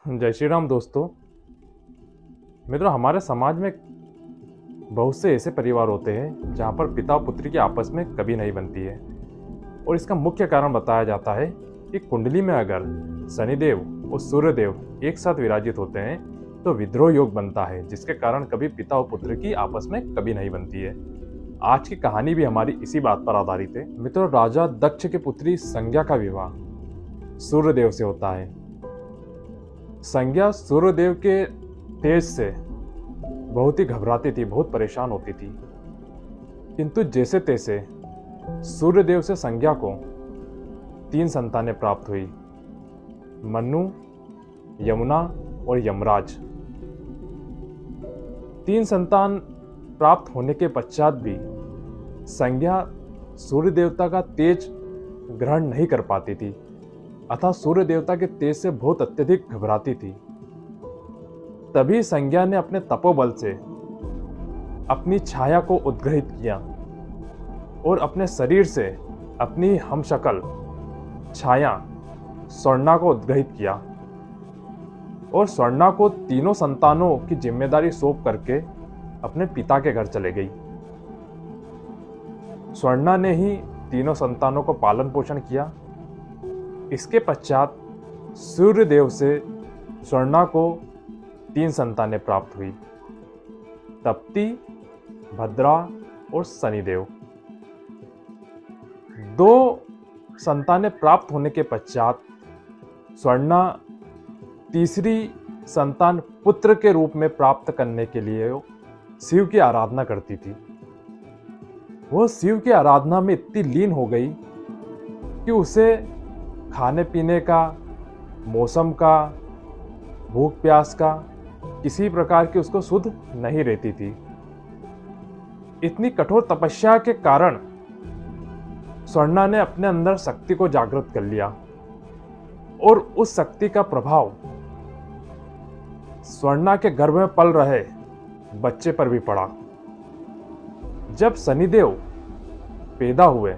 जय श्री राम दोस्तों। मित्रों, हमारे समाज में बहुत से ऐसे परिवार होते हैं जहाँ पर पिता और पुत्री की आपस में कभी नहीं बनती है, और इसका मुख्य कारण बताया जाता है कि कुंडली में अगर शनिदेव और सूर्यदेव एक साथ विराजित होते हैं तो विद्रोह योग बनता है, जिसके कारण कभी पिता और पुत्र की आपस में कभी नहीं बनती है। आज की कहानी भी हमारी इसी बात पर आधारित है। मित्रों, राजा दक्ष की पुत्री संज्ञा का विवाह सूर्यदेव से होता है। संज्ञा सूर्यदेव के तेज से बहुत ही घबराती थी, बहुत परेशान होती थी, किंतु जैसे तैसे सूर्यदेव से संज्ञा को 3 संतानें प्राप्त हुई, मनु, यमुना और यमराज। 3 संतान प्राप्त होने के पश्चात भी संज्ञा सूर्य देवता का तेज ग्रहण नहीं कर पाती थी, अतः सूर्य देवता के तेज से बहुत अत्यधिक घबराती थी। तभी संज्ञा ने अपने तपोबल से अपनी छाया को उद्ग्रहित किया और अपने शरीर से अपनी हमशक्ल छाया स्वर्णा को उद्ग्रहित किया और स्वर्णा को 3 संतानों की जिम्मेदारी सौंप करके अपने पिता के घर चले गई। स्वर्णा ने ही 3 संतानों को पालन पोषण किया। इसके पश्चात सूर्यदेव से स्वर्णा को 3 संतानें प्राप्त हुई, तप्ती, भद्रा और शनिदेव। 2 संतानें प्राप्त होने के पश्चात स्वर्णा तीसरी संतान पुत्र के रूप में प्राप्त करने के लिए शिव की आराधना करती थी। वह शिव की आराधना में इतनी लीन हो गई कि उसे खाने पीने का, मौसम का, भूख प्यास का किसी प्रकार की उसको सुध नहीं रहती थी। इतनी कठोर तपस्या के कारण स्वर्णा ने अपने अंदर शक्ति को जागृत कर लिया और उस शक्ति का प्रभाव स्वर्णा के गर्भ में पल रहे बच्चे पर भी पड़ा। जब शनिदेव पैदा हुए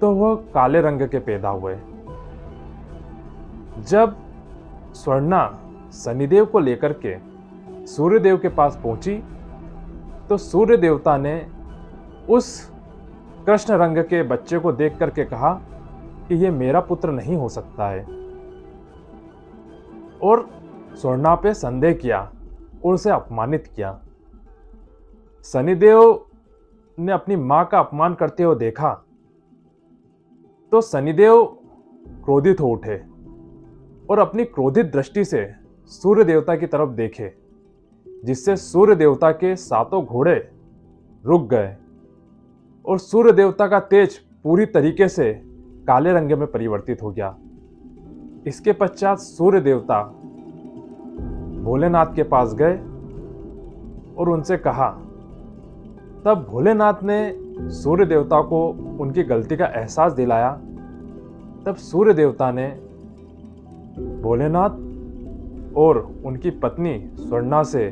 तो वह काले रंग के पैदा हुए। जब स्वर्णा शनिदेव को लेकर के सूर्यदेव के पास पहुंची तो सूर्य देवता ने उस कृष्ण रंग के बच्चे को देख करके कहा कि यह मेरा पुत्र नहीं हो सकता है, और स्वर्णा पे संदेह किया और उसे अपमानित किया। शनिदेव ने अपनी मां का अपमान करते हुए देखा तो शनिदेव क्रोधित हो उठे और अपनी क्रोधित दृष्टि से सूर्य देवता की तरफ देखे, जिससे सूर्य देवता के 7 घोड़े रुक गए और सूर्य देवता का तेज पूरी तरीके से काले रंग में परिवर्तित हो गया। इसके पश्चात सूर्य देवता भोलेनाथ के पास गए और उनसे कहा। तब भोलेनाथ ने सूर्य देवता को उनकी गलती का एहसास दिलाया। तब सूर्य देवता ने भोलेनाथ और उनकी पत्नी स्वर्णा से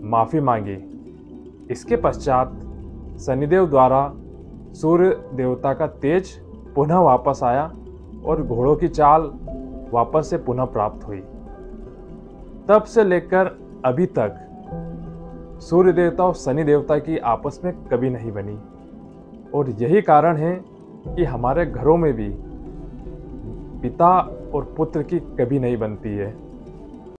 माफी मांगी। इसके पश्चात शनिदेव द्वारा सूर्य देवता का तेज पुनः वापस आया और घोड़ों की चाल वापस से पुनः प्राप्त हुई। तब से लेकर अभी तक सूर्य देवता और शनि देवता की आपस में कभी नहीं बनी, और यही कारण है कि हमारे घरों में भी पिता और पुत्र की कभी नहीं बनती है।